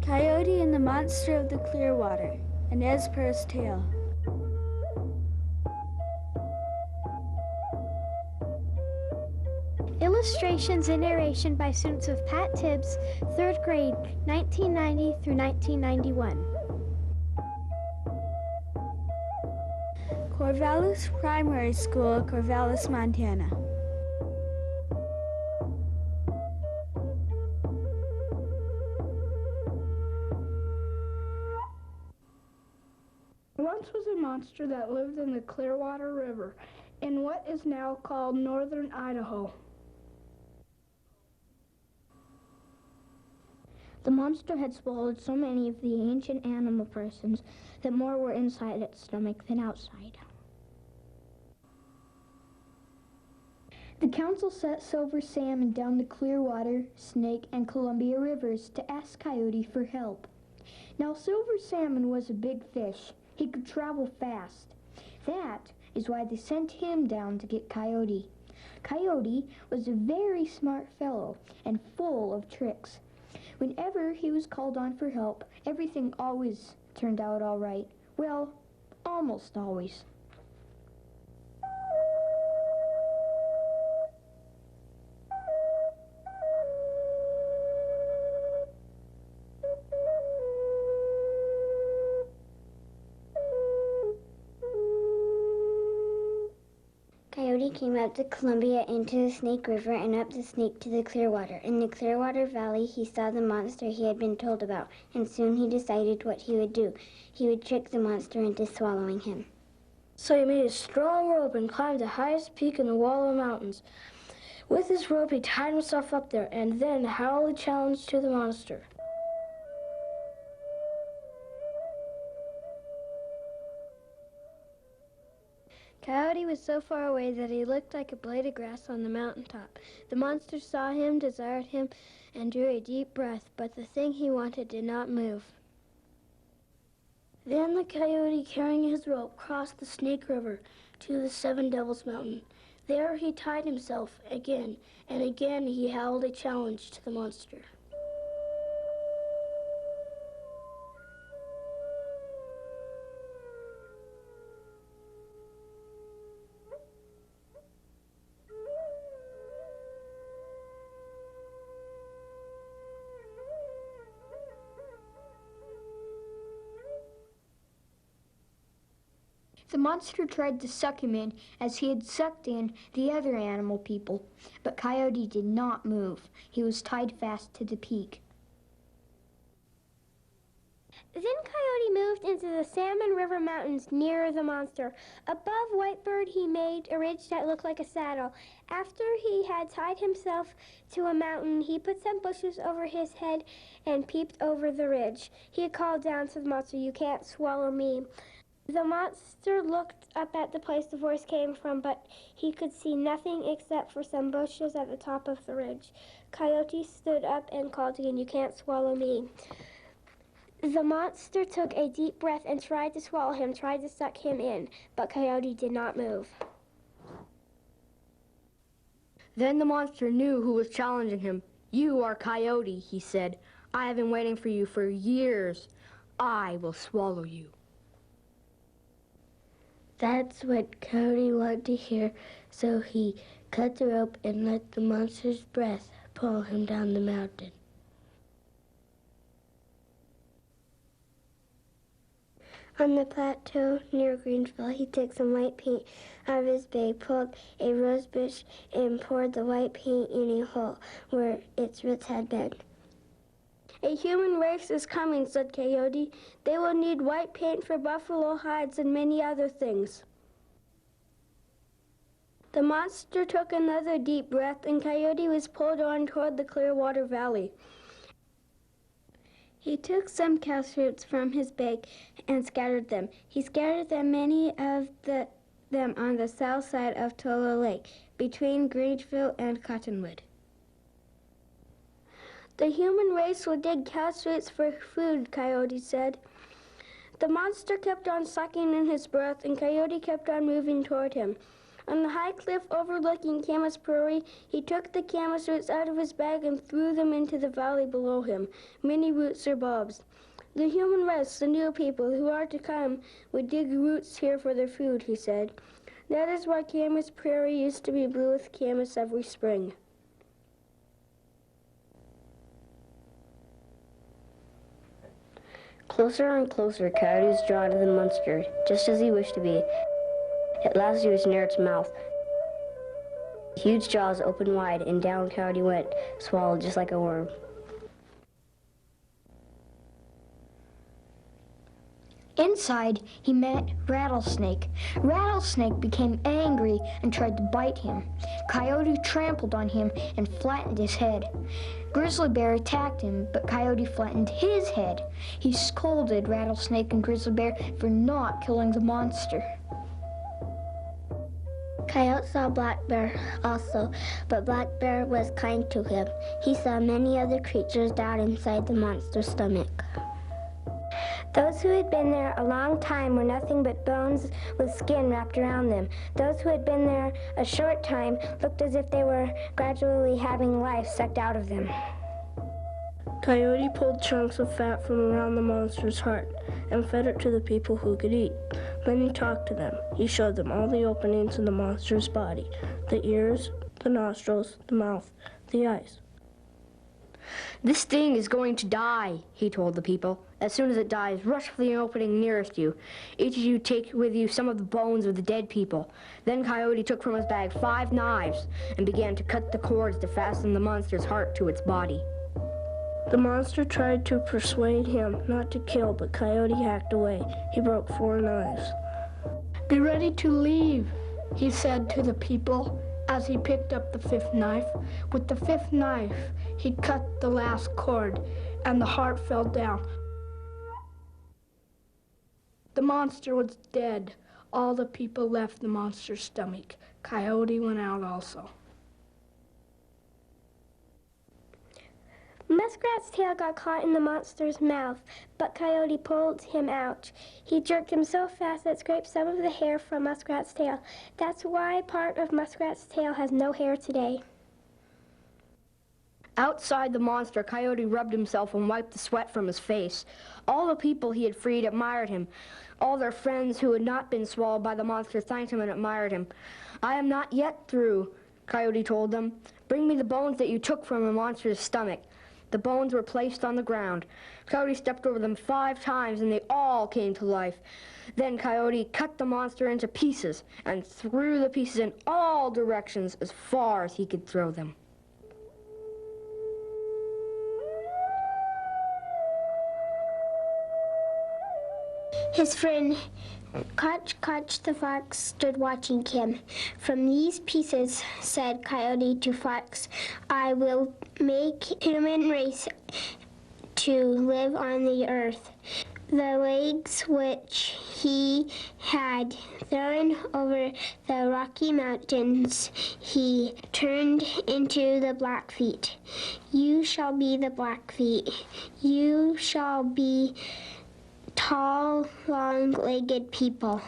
Coyote and the Monster of the Clearwater, an Esper's Tale. Illustrations and narration by students of Pat Tibbs, 3rd grade, 1990 through 1991. Corvallis Primary School, Corvallis, Montana. Once was a monster that lived in the Clearwater River in what is now called northern Idaho. The monster had swallowed so many of the ancient animal persons that more were inside its stomach than outside. The council sent Silver Salmon down the Clearwater, Snake, and Columbia rivers to ask Coyote for help. Now, Silver Salmon was a big fish. He could travel fast. That is why they sent him down to get Coyote. Coyote was a very smart fellow and full of tricks. Whenever he was called on for help, everything always turned out all right. Well, almost always. Coyote came up the Columbia into the Snake River and up the Snake to the Clearwater. In the Clearwater Valley, he saw the monster he had been told about, and soon he decided what he would do. He would trick the monster into swallowing him. So he made a strong rope and climbed the highest peak in the wall of mountains. With his rope, he tied himself up there and then howled a challenge to the monster. Coyote was so far away that he looked like a blade of grass on the mountaintop. The monster saw him, desired him, and drew a deep breath, but the thing he wanted did not move. Then the coyote, carrying his rope, crossed the Snake River to the Seven Devils Mountain. There he tied himself again, and again he howled a challenge to the monster. The monster tried to suck him in as he had sucked in the other animal people, but Coyote did not move. He was tied fast to the peak. Then Coyote moved into the Salmon River Mountains near the monster. Above Whitebird, he made a ridge that looked like a saddle. After he had tied himself to a mountain, he put some bushes over his head and peeped over the ridge. He called down to the monster, "You can't swallow me." The monster looked up at the place the voice came from, but he could see nothing except for some bushes at the top of the ridge. Coyote stood up and called again, "You can't swallow me." The monster took a deep breath and tried to swallow him, tried to suck him in, but Coyote did not move. Then the monster knew who was challenging him. "You are Coyote," he said. "I have been waiting for you for years. I will swallow you." That's what Coyote wanted to hear, so he cut the rope and let the monster's breath pull him down the mountain. On the plateau near Greensville, he took some white paint out of his bag, pulled a rose bush, and poured the white paint in a hole where its roots had been. "A human race is coming," said Coyote. "They will need white paint for buffalo hides and many other things." The monster took another deep breath, and Coyote was pulled on toward the Clearwater Valley. He took some cow's roots from his bag and scattered them. He scattered them, many of them on the south side of Tolo Lake, between Grangeville and Cottonwood. "The human race will dig cow's roots for food," Coyote said. The monster kept on sucking in his breath, and Coyote kept on moving toward him. On the high cliff overlooking Camas Prairie, he took the camas roots out of his bag and threw them into the valley below him. Many roots or bulbs. The human race, the new people who are to come, would dig roots here for their food, he said. That is why Camas Prairie used to be blue with camas every spring. Closer and closer, Coyote was drawn to the monster, just as he wished to be. At last he was near its mouth. Huge jaws opened wide, and down Coyote went, swallowed just like a worm. Inside, he met Rattlesnake. Rattlesnake became angry and tried to bite him. Coyote trampled on him and flattened his head. Grizzly Bear attacked him, but Coyote flattened his head. He scolded Rattlesnake and Grizzly Bear for not killing the monster. Coyote saw Black Bear also, but Black Bear was kind to him. He saw many other creatures down inside the monster's stomach. Those who had been there a long time were nothing but bones with skin wrapped around them. Those who had been there a short time looked as if they were gradually having life sucked out of them. Coyote pulled chunks of fat from around the monster's heart and fed it to the people who could eat. Then he talked to them. He showed them all the openings in the monster's body, the ears, the nostrils, the mouth, the eyes. This thing is going to die, he told the people. As soon as it dies, rush for the opening nearest you. Each of you take with you some of the bones of the dead people. Then Coyote took from his bag 5 knives and began to cut the cords to fasten the monster's heart to its body. The monster tried to persuade him not to kill, but Coyote hacked away. He broke 4 knives. Be ready to leave, he said to the people as he picked up the 5th knife. With the 5th knife, he cut the last cord, and the heart fell down. The monster was dead. All the people left the monster's stomach. Coyote went out also. Muskrat's tail got caught in the monster's mouth, but Coyote pulled him out. He jerked him so fast that it scraped some of the hair from Muskrat's tail. That's why part of Muskrat's tail has no hair today. Outside the monster, Coyote rubbed himself and wiped the sweat from his face. All the people he had freed admired him. All their friends who had not been swallowed by the monster thanked him and admired him. I am not yet through, Coyote told them. Bring me the bones that you took from the monster's stomach. The bones were placed on the ground. Coyote stepped over them 5 times, and they all came to life. Then Coyote cut the monster into pieces and threw the pieces in all directions as far as he could throw them. His friend Cotch the fox stood watching him. From these pieces, said Coyote to Fox, I will make human race to live on the earth. The legs which he had thrown over the Rocky Mountains he turned into the Blackfeet. You shall be the Blackfeet. You shall be tall, long-legged people.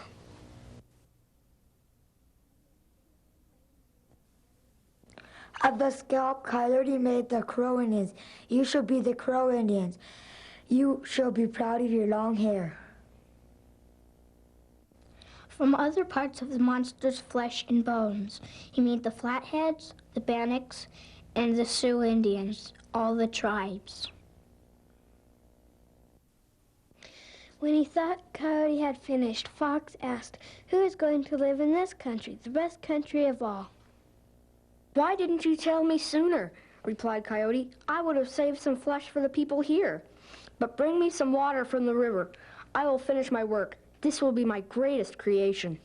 Of the scalp, Coyote made the Crow Indians. You shall be the Crow Indians. You shall be proud of your long hair. From other parts of the monster's flesh and bones, he made the Flatheads, the Bannocks, and the Sioux Indians, all the tribes. When he thought Coyote had finished, Fox asked, who is going to live in this country, the best country of all? Why didn't you tell me sooner? Replied Coyote. I would have saved some flesh for the people here. But bring me some water from the river. I will finish my work. This will be my greatest creation.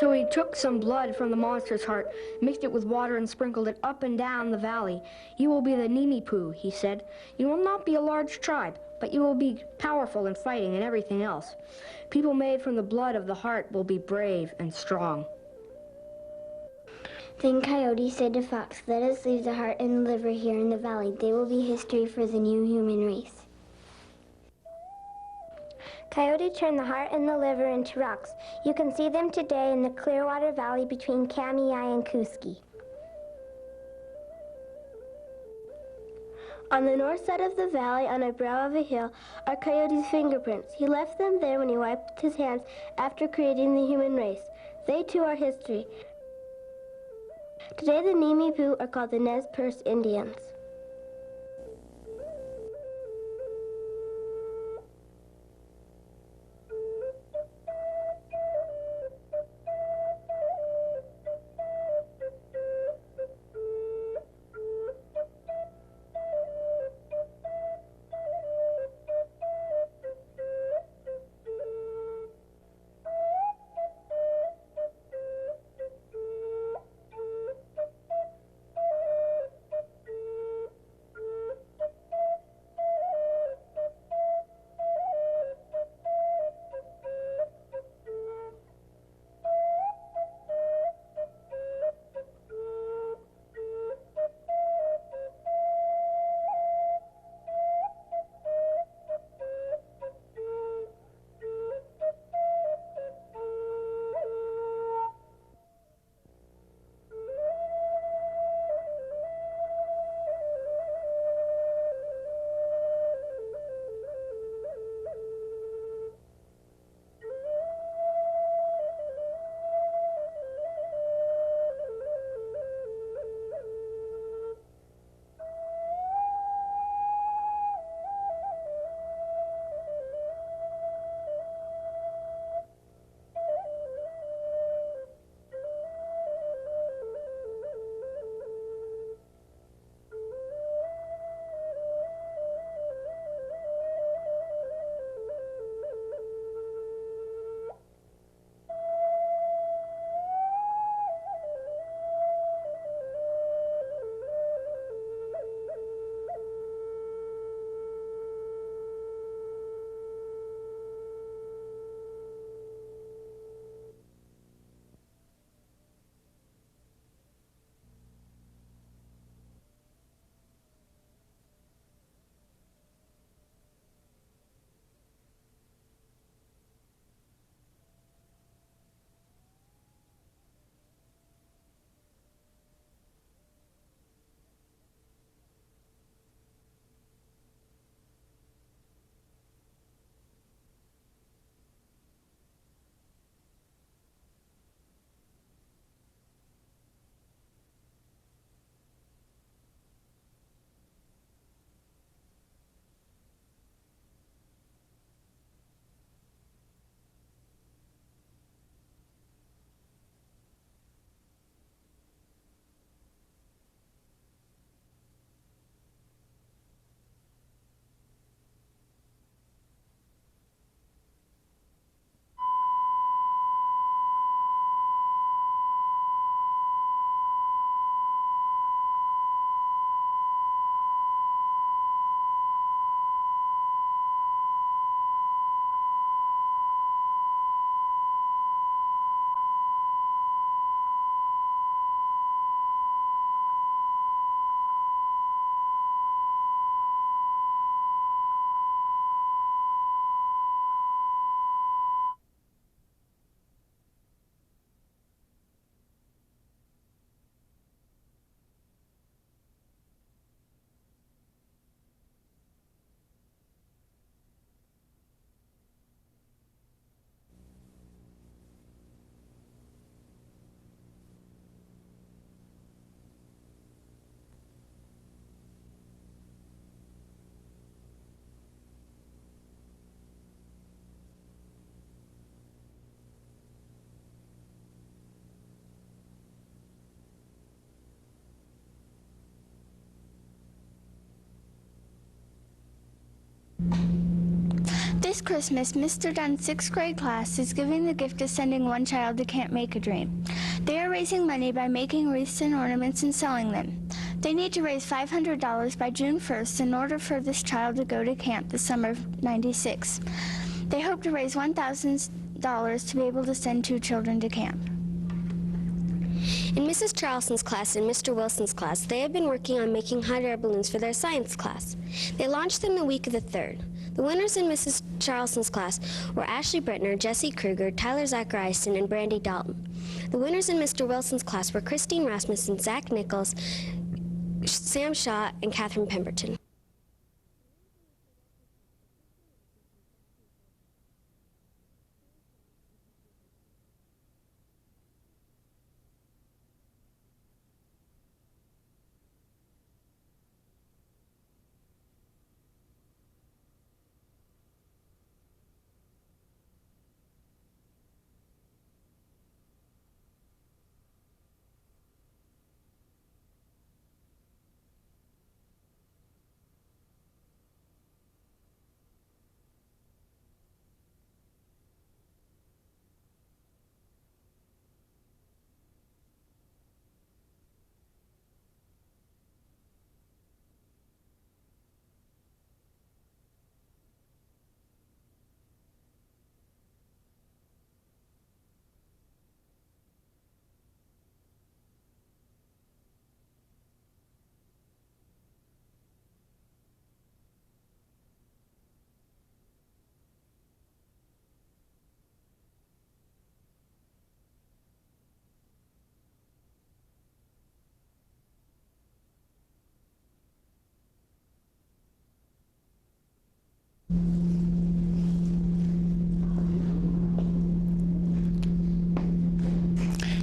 So he took some blood from the monster's heart, mixed it with water, and sprinkled it up and down the valley. You will be the Nimi-Poo, he said. You will not be a large tribe, but you will be powerful in fighting and everything else. People made from the blood of the heart will be brave and strong. Then Coyote said to Fox, "Let us leave the heart and the liver here in the valley. They will be history for the new human race." Coyote turned the heart and the liver into rocks. You can see them today in the Clearwater Valley between Kamiah and Kuski. On the north side of the valley, on a brow of a hill, are Coyote's fingerprints. He left them there when he wiped his hands after creating the human race. They too are history. Today the Nimi Poo are called the Nez Perce Indians. This Christmas, Mr. Dunn's 6th grade class is giving the gift of sending one child to Camp Make a Dream. They are raising money by making wreaths and ornaments and selling them. They need to raise $500 by June 1st in order for this child to go to camp the summer of '96. They hope to raise $1,000 to be able to send 2 children to camp. In Mrs. Charleston's class and Mr. Wilson's class, they have been working on making hot air balloons for their science class. They launched them the week of the 3rd. The winners in Mrs. Charleston's class were Ashley Brittner, Jesse Kruger, Tyler Zachariason, and Brandy Dalton. The winners in Mr. Wilson's class were Christine Rasmussen, Zach Nichols, Sam Shaw, and Catherine Pemberton.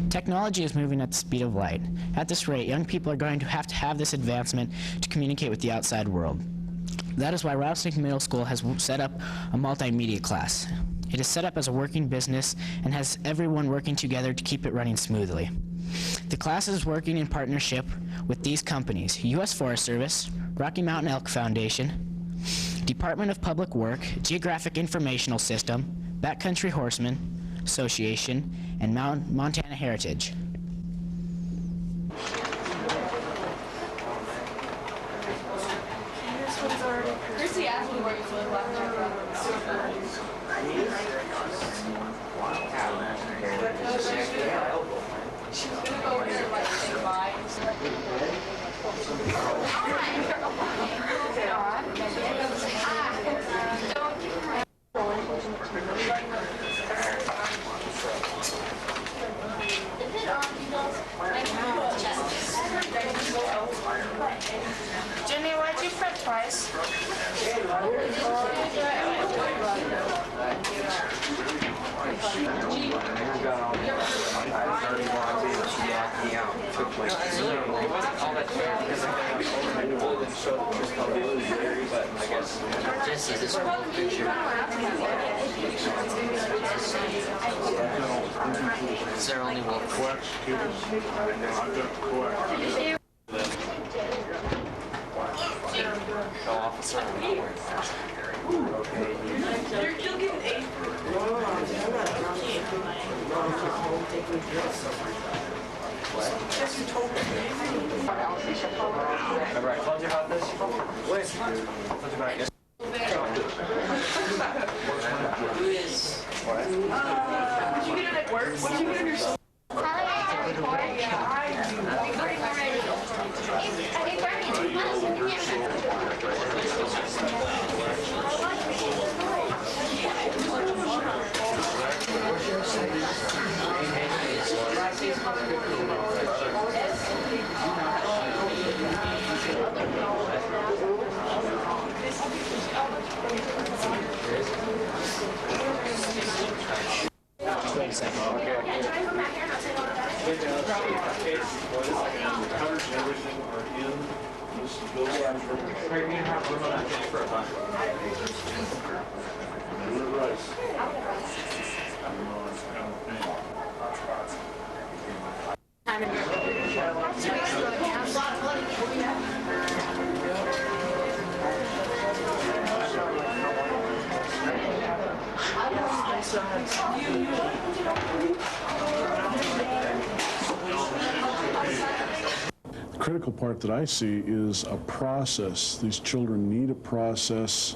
Technology is moving at the speed of light. At this rate, young people are going to have this advancement to communicate with the outside world. That is why Rattlesnake Middle School has set up a multimedia class. It is set up as a working business and has everyone working together to keep it running smoothly. The class is working in partnership with these companies: U.S. Forest Service, Rocky Mountain Elk Foundation, Department of Public Work, Geographic Informational System, Backcountry Horsemen Association, and Montana Heritage. Chrissy asked me where you live last night. She's gonna go over there and like say bye. Jimmy, why'd you print twice? Jesse, this one picture. Is there only one? Officer. You'll get an 8. Yes, you told me. Remember I told you about this? What? I told you about it. Who is? Did you get it at work? What did you get in your school? Wait a second. The critical part that I see is a process. These children need a process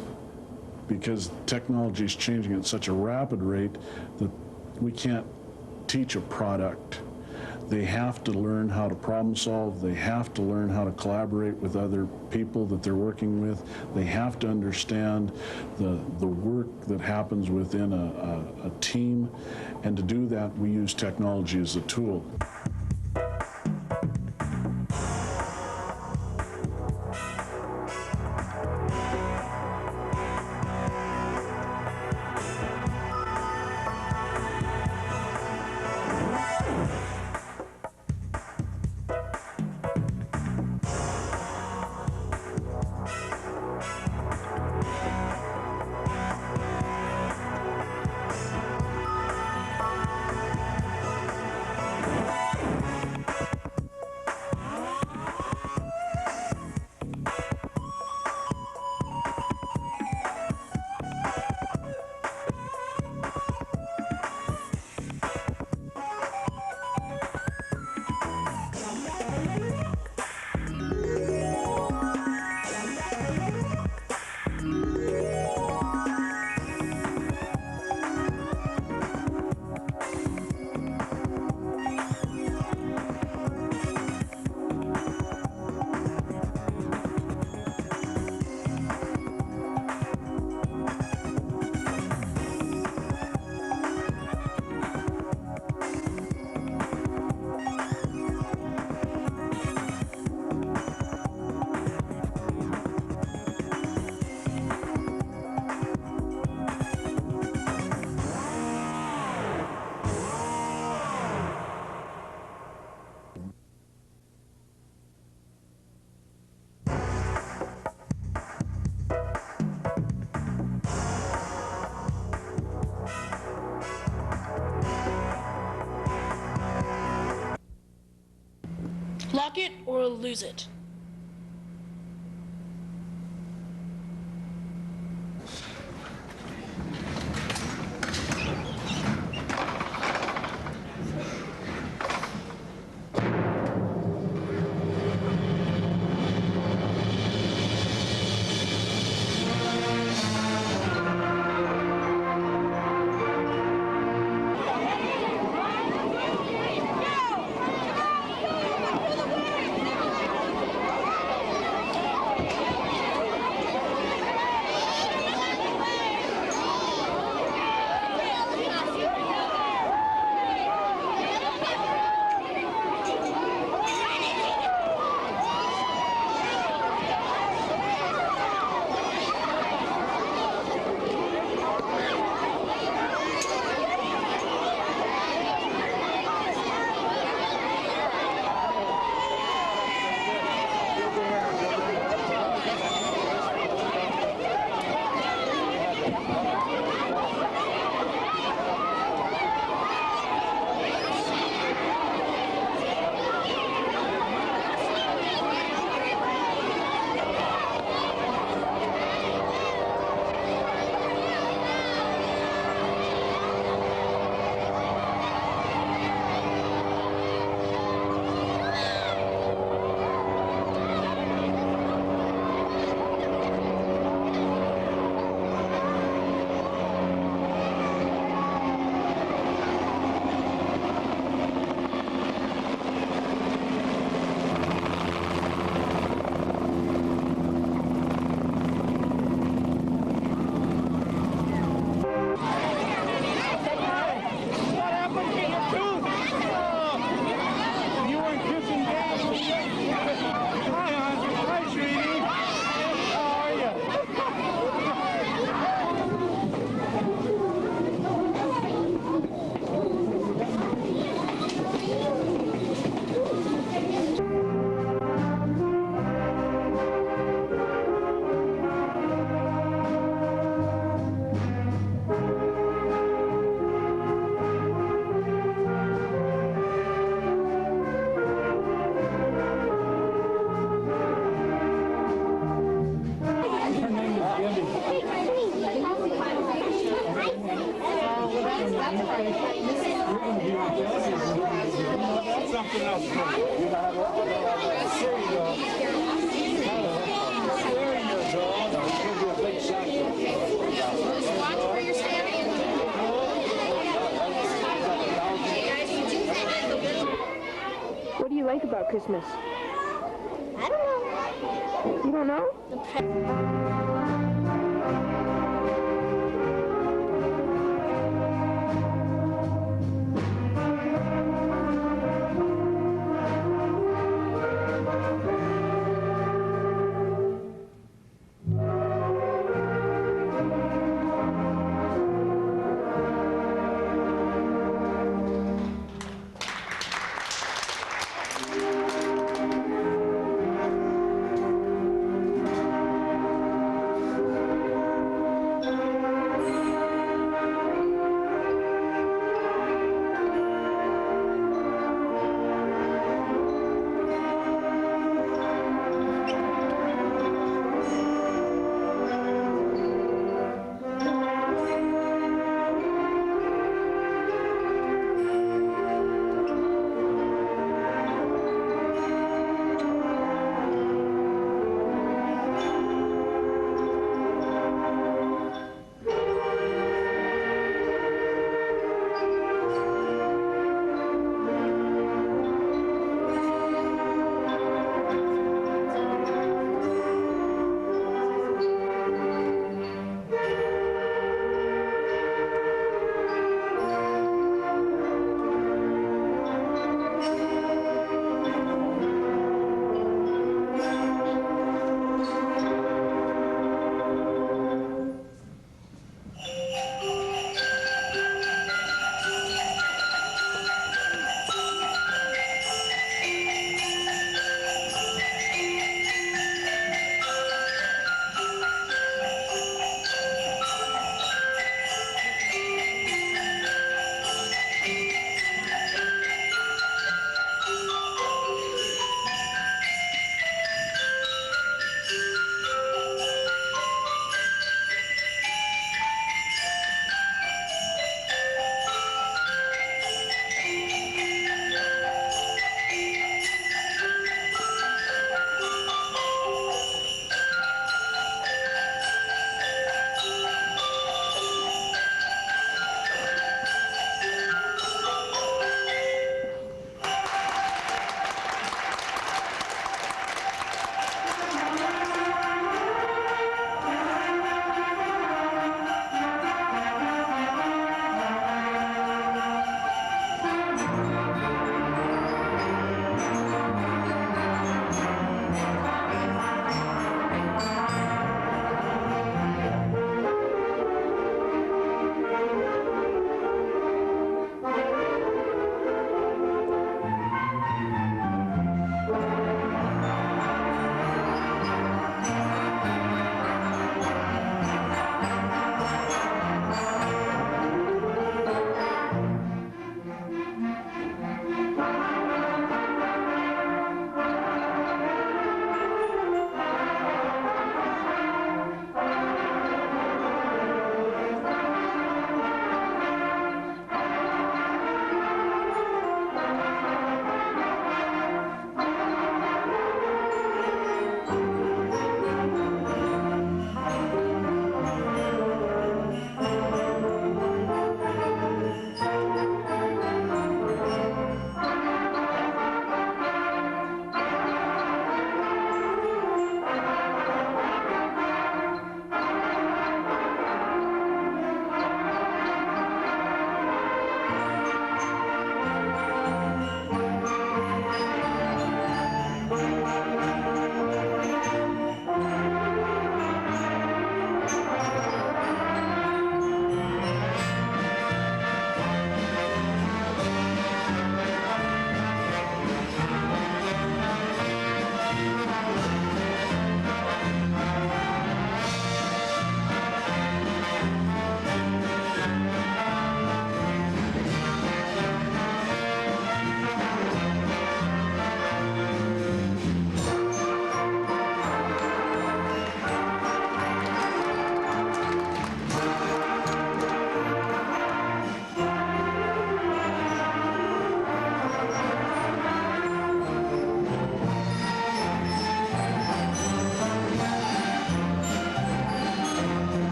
because technology is changing at such a rapid rate that we can't teach a product. They have to learn how to problem solve. They have to learn how to collaborate with other people that they're working with. They have to understand the work that happens within a team. And to do that, we use technology as a tool. Lock it or lose it. Something else. Watch where you're standing. about Christmas? I don't know. You don't know?